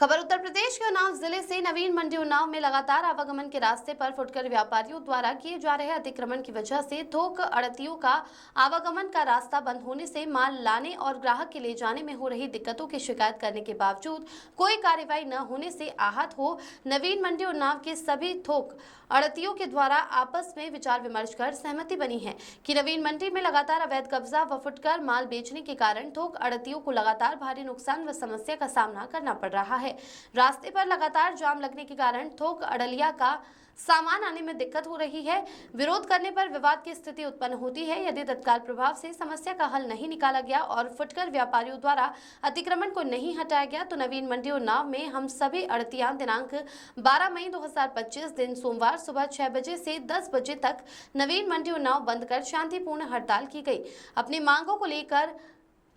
खबर उत्तर प्रदेश के उन्नाव जिले से। नवीन मंडी उन्नाव में लगातार आवागमन के रास्ते पर फुटकर व्यापारियों द्वारा किए जा रहे अतिक्रमण की वजह से थोक आड़तियों का आवागमन का रास्ता बंद होने से माल लाने और ग्राहक के ले जाने में हो रही दिक्कतों की शिकायत करने के बावजूद कोई कार्रवाई न होने से आहत हो नवीन मंडी उन्नाव के सभी थोक आड़तियों के द्वारा आपस में विचार विमर्श कर सहमति बनी है कि नवीन मंडी में लगातार अवैध कब्जा व फुटकर माल बेचने के कारण थोक आड़तियों को लगातार भारी नुकसान व समस्या का सामना करना पड़ रहा है। रास्ते पर लगातार जाम लगने के कारण थोक अड़लिया का सामान आने में दिक्कत हो रही है। विरोध करने पर विवाद की स्थिति उत्पन्न होती है। यदि तत्काल प्रभाव से समस्या का हल नहीं निकाला गया और फुटकर व्यापारियों द्वारा अतिक्रमण को नहीं हटाया गया तो नवीन मंडी उन्नाव में हम सभी आड़तियां दिनांक 12 मई 2025 दिन सोमवार सुबह 6 बजे से 10 बजे तक नवीन मंडी उन्नाव बंद कर शांतिपूर्ण हड़ताल की गई। अपनी मांगों को लेकर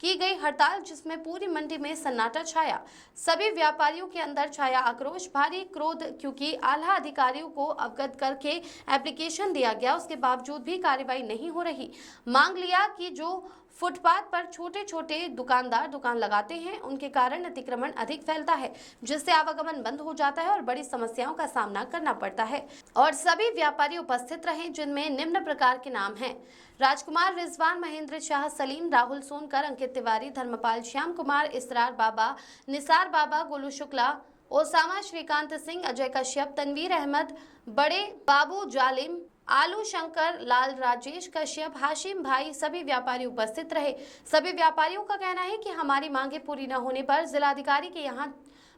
की गई हड़ताल जिसमें पूरी मंडी में सन्नाटा छाया। सभी व्यापारियों के अंदर छाया आक्रोश, भारी क्रोध, क्योंकि आला अधिकारियों को अवगत करके एप्लीकेशन दिया गया, उसके बावजूद भी कार्रवाई नहीं हो रही। मांग लिया कि जो फुटपाथ पर छोटे छोटे दुकानदार दुकान लगाते हैं उनके कारण अतिक्रमण अधिक फैलता है, जिससे आवागमन बंद हो जाता है और बड़ी समस्याओं का सामना करना पड़ता है। और सभी व्यापारी उपस्थित रहे जिनमें निम्न प्रकार के नाम हैं: राजकुमार, रिजवान, महेंद्र शाह, सलीम, राहुल सोनकर, अंकित तिवारी, धर्मपाल, श्याम कुमार, इसरार बाबा, निसार बाबा, गोलू शुक्ला, ओसामा, श्रीकांत सिंह, अजय कश्यप, तनवीर अहमद, बड़े बाबू जालिम, आलू शंकर, लाल, राजेश कश्यप, हाशिम भाई, सभी व्यापारी उपस्थित रहे। सभी व्यापारियों का कहना है कि हमारी मांगे पूरी न होने पर जिलाधिकारी के यहाँ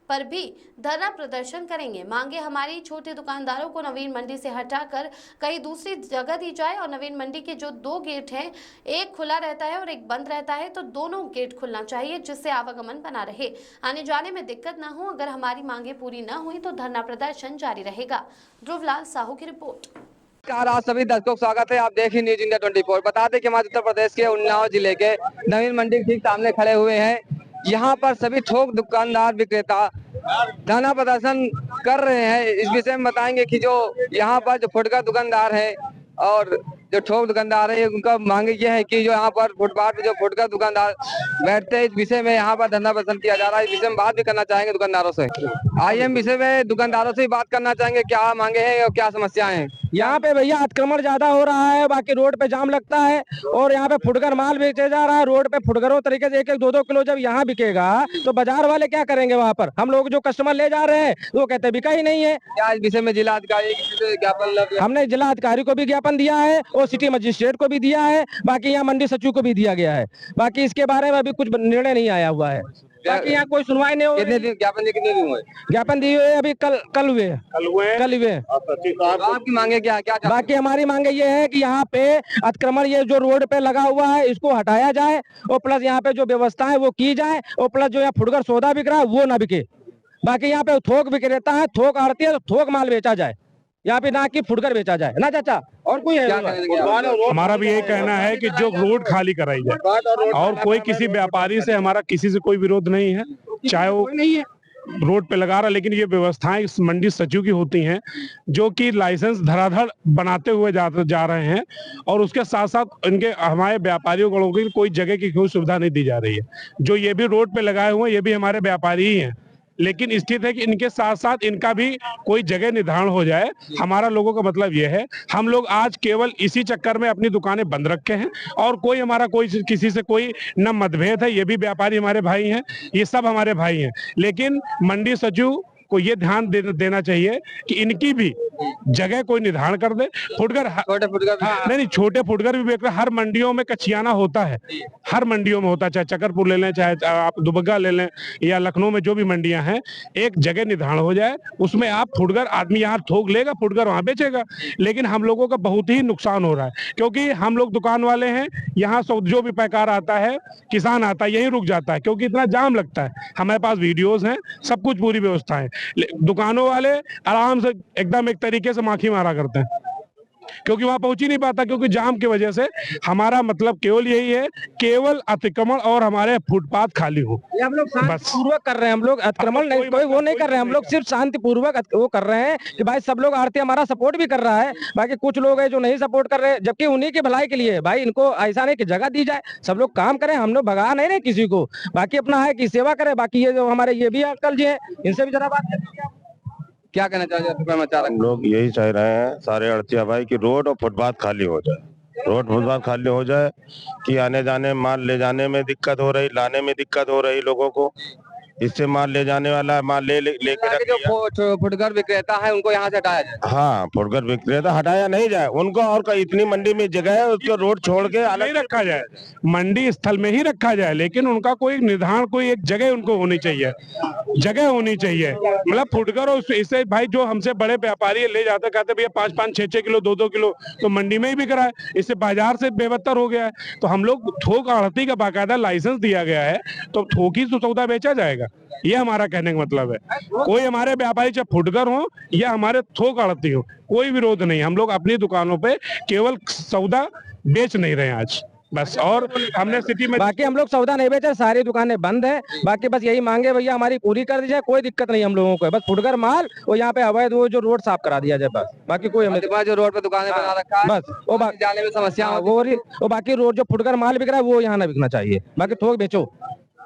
पर भी धरना प्रदर्शन करेंगे। मांगे हमारी छोटे दुकानदारों को नवीन मंडी से हटाकर कहीं दूसरी जगह दी जाए और नवीन मंडी के जो 2 गेट हैं, एक खुला रहता है और एक बंद रहता है, तो दोनों गेट खुलना चाहिए जिससे आवागमन बना रहे, आने जाने में दिक्कत न हो। अगर हमारी मांगे पूरी न हुई तो धरना प्रदर्शन जारी रहेगा। ध्रुवलाल साहू की रिपोर्ट। आज सभी दर्शकों का स्वागत है। आप देख न्यूज इंडिया 24। बता दें कि हमारे उत्तर प्रदेश के उन्नाव जिले के नवीन मंडी के ठीक सामने खड़े हुए हैं। यहाँ पर सभी थोक दुकानदार विक्रेता धरना प्रदर्शन कर रहे हैं। इस विषय में बताएंगे कि जो यहाँ पर जो फुटकर दुकानदार है और जो थोक दुकानदार है उनका मांग ये है कि जो यहाँ पर फुटपाथ पे जो फुटकर दुकानदार बैठते हैं, इस विषय में यहाँ पर धरना प्रदर्शन किया जा रहा है। इस विषय में बात भी करना चाहेंगे दुकानदारों से। आइए हम विषय में दुकानदारों से बात करना चाहेंगे, क्या मांगे हैं और क्या समस्याएं हैं। यहाँ पे भैया अतिक्रमण ज्यादा हो रहा है, बाकी रोड पे जाम लगता है और यहाँ पे फुटकर माल बेचे जा रहा है। रोड पे फुटकरों तरीके से 1-1, 2-2 किलो जब यहाँ बिकेगा तो बाजार वाले क्या करेंगे? वहाँ पर हम लोग जो कस्टमर ले जा रहे हैं वो कहते बिका ही नहीं है। क्या इस विषय में जिलाधिकारी ज्ञापन? हमने जिला अधिकारी को भी ज्ञापन दिया है और सिटी मजिस्ट्रेट को भी दिया है, बाकी यहाँ मंडी सचिव को भी दिया गया है। बाकी इसके बारे में अभी कुछ निर्णय नहीं आया हुआ है। बाकी यहाँ कोई सुनवाई नहीं हो। कितने दिन कितने दिन हुए? ज्ञापन दिए हुए अभी कल हुए। आपकी मांगे क्या? बाकी हमारी मांगे ये है कि यहाँ पे अतिक्रमण ये जो रोड पे लगा हुआ है इसको हटाया जाए और प्लस यहाँ पे जो व्यवस्था है वो की जाए और प्लस जो यहाँ फुटकर सौदा बिक रहा है वो ना बिके। बाकी यहाँ पे थोक विक्रेता है, थोक आड़ती है, तो थोक माल बेचा जाए यहाँ पे, ना कि फुटकर बेचा जाए ना चाचा। और कोई है? हमारा भी यही कहना है कि जो रोड खाली कराई जाए और कोई किसी व्यापारी से हमारा किसी से कोई विरोध नहीं है, चाहे वो रोड पे लगा रहा, लेकिन ये व्यवस्थाएं इस मंडी सचिव की होती हैं जो कि लाइसेंस धड़ाधड़ बनाते हुए जा रहे हैं और उसके साथ साथ इनके हमारे व्यापारियों को कोई जगह की कोई सुविधा नहीं दी जा रही है। जो ये भी रोड पे लगाए हुए हैं ये भी हमारे व्यापारी ही हैं, लेकिन स्थित है कि इनके साथ साथ इनका भी कोई जगह निर्धारण हो जाए। हमारा लोगों का मतलब यह है, हम लोग आज केवल इसी चक्कर में अपनी दुकानें बंद रखे हैं और कोई हमारा कोई किसी से कोई न मतभेद है। ये भी व्यापारी हमारे भाई हैं, ये सब हमारे भाई हैं, लेकिन मंडी सचिव को ये ध्यान देना चाहिए कि इनकी भी जगह कोई निर्धारण कर दे। फुटकर नहीं, छोटे फुटकर भी बेच रहे। हर मंडियों में कचियाना होता है, हर मंडियों में होता है, चाहे चकरपुर ले लें, चाहे आप दुबग्गा ले लें या लखनऊ में जो भी मंडियां हैं, एक जगह निर्धारण हो जाए, उसमें आप फुटकर आदमी यहाँ थोक लेगा, फुटकर वहां बेचेगा। लेकिन हम लोगों का बहुत ही नुकसान हो रहा है क्योंकि हम लोग दुकान वाले हैं, यहाँ जो भी पैकार आता है, किसान आता है, यही रुक जाता है क्योंकि इतना जाम लगता है। हमारे पास वीडियोज हैं, सब कुछ पूरी व्यवस्था है। दुकानों वाले आराम से एकदम एक तरीके से माखी मारा करते हैं। क्योंकि वहां पहुंच ही नहीं पाता, क्योंकि जाम की वजह से। हमारा मतलब केवल यही है, केवल अतिक्रमण और हमारे फुटपाथ खाली हो। ये हम लोग शांतिपूर्वक कर रहे हैं, हम लोग अतिक्रमण नहीं, कोई वो नहीं कर रहे हैं, हम लोग सिर्फ शांतिपूर्वक वो कर रहे हैं कि भाई सब लोग आरती हमारा सपोर्ट भी कर रहा है। बाकी कुछ लोग हैं जो नहीं सपोर्ट कर रहे हैं, जबकि उन्हीं की भलाई के लिए भाई इनको ऐसा नहीं कि जगह दी जाए, सब लोग काम करें, हम लोग भगा नहीं रहे किसी को, बाकी अपना है कि सेवा करें। बाकी ये जो हमारे ये भी अंकल जी हैं, इनसे भी जरा बात करें। क्या कहना चाहोगे अतिक्रमण चालक? हम लोग यही चाह रहे हैं सारे अड़तिया भाई कि रोड और फुटपाथ खाली हो जाए, रोड फुटपाथ खाली हो जाए कि आने जाने माल ले जाने में दिक्कत हो रही, लाने में दिक्कत हो रही लोगों को। इससे माल ले जाने वाला माल लेके रख जो दिया। फुटकर विक्रेता है उनको यहाँ से हटाया जाए। हाँ, फुटकर विक्रेता हटाया नहीं जाए उनको, और इतनी मंडी में जगह है उसको रोड छोड़ के नहीं अलग रखा जाए, मंडी स्थल में ही रखा जाए, लेकिन उनका कोई निर्धारण, कोई एक जगह उनको होनी चाहिए, जगह होनी चाहिए। मतलब फुटकर और इससे भाई जो हमसे बड़े व्यापारी ले जाते, कहते भैया 5-5, 6-6 किलो, 2-2 किलो तो मंडी में ही बिक रहा है, इससे बाजार से बेबत्तर हो गया है। तो हम लोग थोक आढ़ती का बाकायदा लाइसेंस दिया गया है, तो थोक ही सौदा बेचा जाएगा, ये हमारा कहने का मतलब है। कोई हमारे व्यापारी चाहे फुटकर हो या हमारे थोक आढ़ती हो, कोई विरोध नहीं, हम लोग अपनी दुकानों पे केवल सौदा बेच नहीं रहे हैं आज बस। और हमने सिटी में बाकी हम लोग सौदा नहीं बेचे, सारी दुकानें बंद है। बाकी बस यही मांगे भैया हमारी पूरी कर दी जाए, कोई दिक्कत नहीं हम लोगों को, बस फुटकर माल और यहाँ पे अवैध वो जो रोड साफ करा दिया जाए बस, बाकी कोई हमें जो रोड पे दुकानें बना रखा है बस वो जाने में समस्या हाँ, वो बाकी रोड जो फुटकर माल बिक रहा है वो यहाँ ना बिकना चाहिए, बाकी थोक बेचो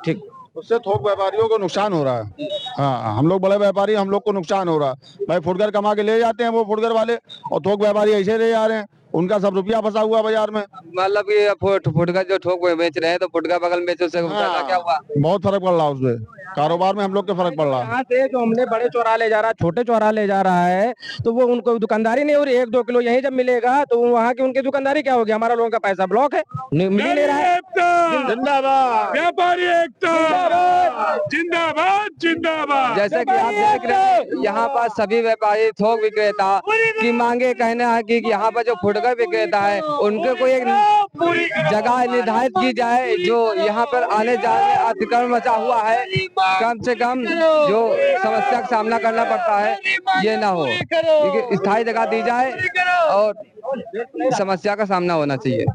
ठीक। उससे थोक व्यापारियों को नुकसान हो रहा है। हाँ, हम लोग बड़े व्यापारी, हम लोग को नुकसान हो रहा है भाई। फुटकर कमा के ले जाते हैं वो फुटकर वाले, और थोक व्यापारी ऐसे ले जा रहे हैं, उनका सब रुपया फंसा हुआ बाजार में। मतलब कि फुटकर जो थोक बेच रहे हैं तो फुटकर बगल में बेचो, उससे क्या हुआ? बहुत फर्क पड़ रहा है उसमें, कारोबार में हम लोग के फर्क पड़ रहा है। यहाँ से जो हमने बड़े चौराहा ले जा रहा है, छोटे चौराहा ले जा रहा है, तो वो उनको दुकानदारी नहीं हो रही। 1-2 किलो यहीं जब मिलेगा तो वहाँ की उनकी दुकानदारी क्या होगी? हमारा लोगों का पैसा ब्लॉक है, मिल ही नहीं रहा है। जिंदाबाद व्यापारी एकता, जिंदाबाद जिंदाबाद। जैसे कि आप देख रहे हैं यहाँ पर सभी व्यापारी थोक विक्रेता की मांगे कहना है कि यहाँ पर जो फुटकर विक्रेता है उनको कोई एक जगह निर्धारित की जाए, जो यहाँ पर आने जाने में अतिक्रमण मचा हुआ है, कम से कम जो समस्या का सामना करना पड़ता है ये ना हो, क्योंकि स्थायी जगह दी जाए और समस्या का सामना होना चाहिए।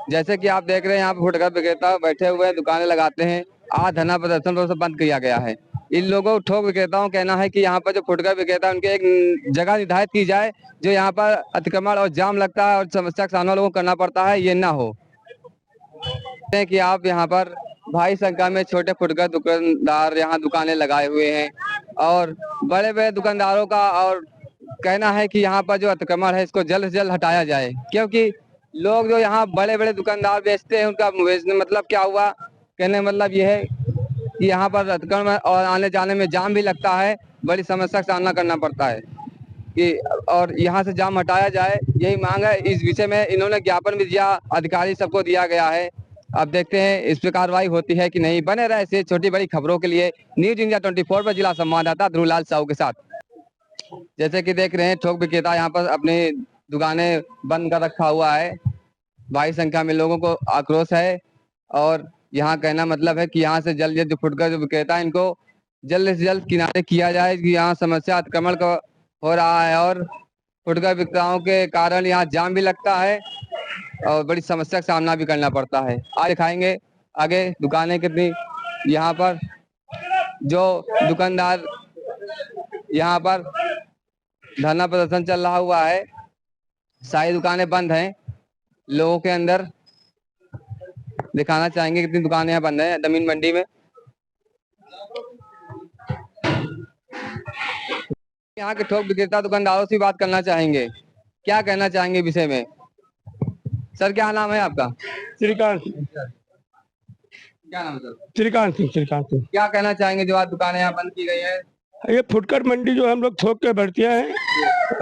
जैसे कि आप देख रहे हैं यहाँ पे फुटकर विक्रेता बैठे हुए हैं, दुकानें लगाते हैं, आज धरना प्रदर्शन पर बंद किया गया है। इन लोगों ठोक विक्रेताओं का कहना है कि यहाँ पर जो फुटकर विक्रेता है उनके एक जगह निर्धारित की जाए, जो यहाँ पर अतिक्रमण और जाम लगता है और समस्या का सामना लोगों को करना पड़ता है, ये ना हो। कि आप यहाँ पर भारी संख्या में छोटे फुटकर दुकानदार यहाँ दुकानें लगाए हुए हैं, और बड़े बड़े दुकानदारों का और कहना है कि यहाँ पर जो अतिक्रमण है इसको जल्द से जल्द हटाया जाए, क्योंकि लोग जो यहाँ बड़े बड़े दुकानदार बेचते हैं उनका बेचने मतलब क्या हुआ, कहने मतलब ये है कि यहाँ पर अतिक्रमण और आने जाने में जाम भी लगता है, बड़ी समस्या का सामना करना पड़ता है कि और यहाँ से जाम हटाया जाए, यही मांग है। इस विषय में इन्होंने ज्ञापन भी दिया, अधिकारी सबको दिया गया है। अब देखते हैं इस पर कार्रवाई होती है कि नहीं। बने रहे ऐसे छोटी बड़ी खबरों के लिए न्यूज इंडिया 24 पर जिला संवाददाता ध्रुवलाल साहू के साथ। जैसे कि देख रहे हैं थोक विक्रेता यहाँ पर अपनी दुकानें बंद कर रखा हुआ है, भारी संख्या में लोगों को आक्रोश है, और यहाँ कहना मतलब है कि यहाँ से जल्द जो फुटकर जो विक्रेता है इनको जल्द से जल्द किनारे किया जाए, कि यहाँ समस्या अतिक्रमण का हो रहा है और फुटकर विक्रेताओं के कारण यहाँ जाम भी लगता है और बड़ी समस्या का सामना भी करना पड़ता है। आज दिखाएंगे आगे दुकानें कितनी, यहाँ पर जो दुकानदार यहाँ पर धरना प्रदर्शन चल रहा हुआ है, सारी दुकानें बंद हैं। लोगों के अंदर दिखाना चाहेंगे कितनी दुकानें यहाँ बंद हैं जमीन मंडी में। यहाँ के थोक विक्रेता दुकानदारों से बात करना चाहेंगे, क्या कहना चाहेंगे विषय में? सर क्या नाम है आपका? श्रीकांत। क्या नाम है सर? श्रीकांत सिंह। क्या कहना चाहेंगे जो आज दुकानें यहाँ बंद की गई है? ये फुटकर मंडी जो हम लोग थोक के भरतियां हैं,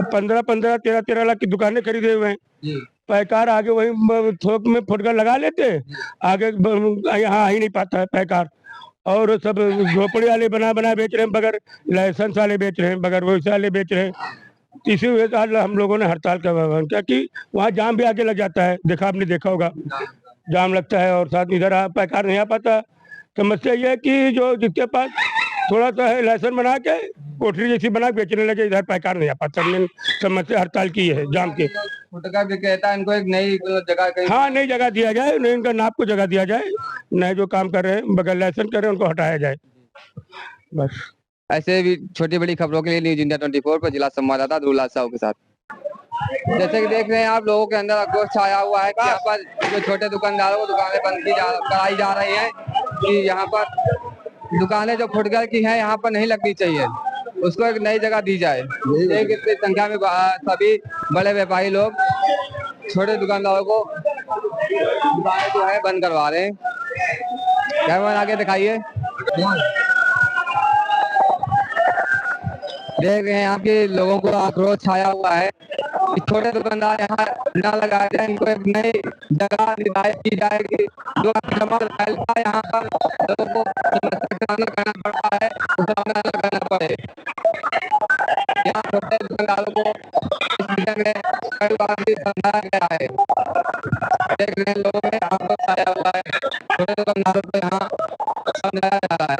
15-15, 13-13 लाख की दुकानें खरीदे हुए हैं। पैकार आगे वही थोक में फुटकर लगा लेते, आगे यहाँ आ ही नहीं पाता है पैकार, और सब झोपड़ी वाले बना बेच रहे हैं, बगैर लाइसेंस वाले बेच रहे हैं, बगैर वैसे वाले बेच रहे हैं। इसी वजह से हम लोगों ने हड़ताल का आह्वान किया कि वहाँ जाम भी आगे लग जाता है, आपने देखा होगा जाम लगता है, और साथ इधर पैकार नहीं आ पाता। समस्या ये है कि जो जिसके पास थोड़ा सा है लाइसेंस बना के कोठरी जैसी बना बेचने लगे, इधर पैकार नहीं आ पाता। समस्या हड़ताल की है जाम के। फुटकर विक्रेता इनको एक नई जगह कहीं हाँ, नई जगह दिया जाए, नहीं इनका नाप को जगह दिया जाए, नए जो काम कर रहे हैं बगैर लाइसेंस कर रहे हैं उनको हटाया जाए बस। ऐसे भी छोटी बड़ी खबरों के लिए न्यूज इंडिया 24 पर जिला संवाददाता दुलाल साहू के साथ। जैसे कि देख रहे हैं आप, लोगों के अंदर आक्रोश छाया हुआ है कि यहाँ पर जो छोटे दुकानदारों को दुकानें बंद कराई जा रही है कि यहाँ पर दुकानें जो फुटकर की हैं यहाँ पर नहीं लगनी चाहिए, उसको एक नई जगह दी जाए। एक इतनी संख्या में सभी बड़े व्यापारी लोग छोटे दुकानदारों को दुकानें जो है बंद करवा रहे हैं। कैमरा आगे दिखाइए। देख रहे हैं यहाँ के लोगों को आक्रोश छाया हुआ है कि छोटे दुकानदार यहाँ न लगाए जाए, इनको एक नई जगह निर्धारित की जाएगी। जो आक्रमण फैलता है यहाँ पर लोगों को समस्या का सामना करना पड़ता है, उसका सामना न करना पड़े। यहाँ छोटे दुकानदारों को इस विषय में कई बार भी समझाया गया है। देख रहे हैं लोगों में आक्रोश छाया हुआ है, छोटे दुकानदारों को यहाँ समझाया जा रहा है।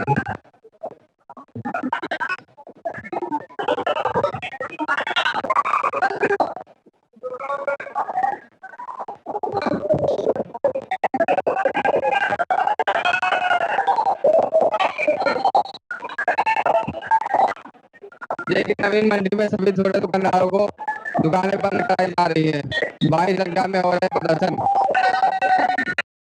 लेकिन नवीन मंडी में सभी छोटे दुकानदारों को दुकानें बंद कराई जा रही है। भारी संख्या में हो रहे प्रदर्शन।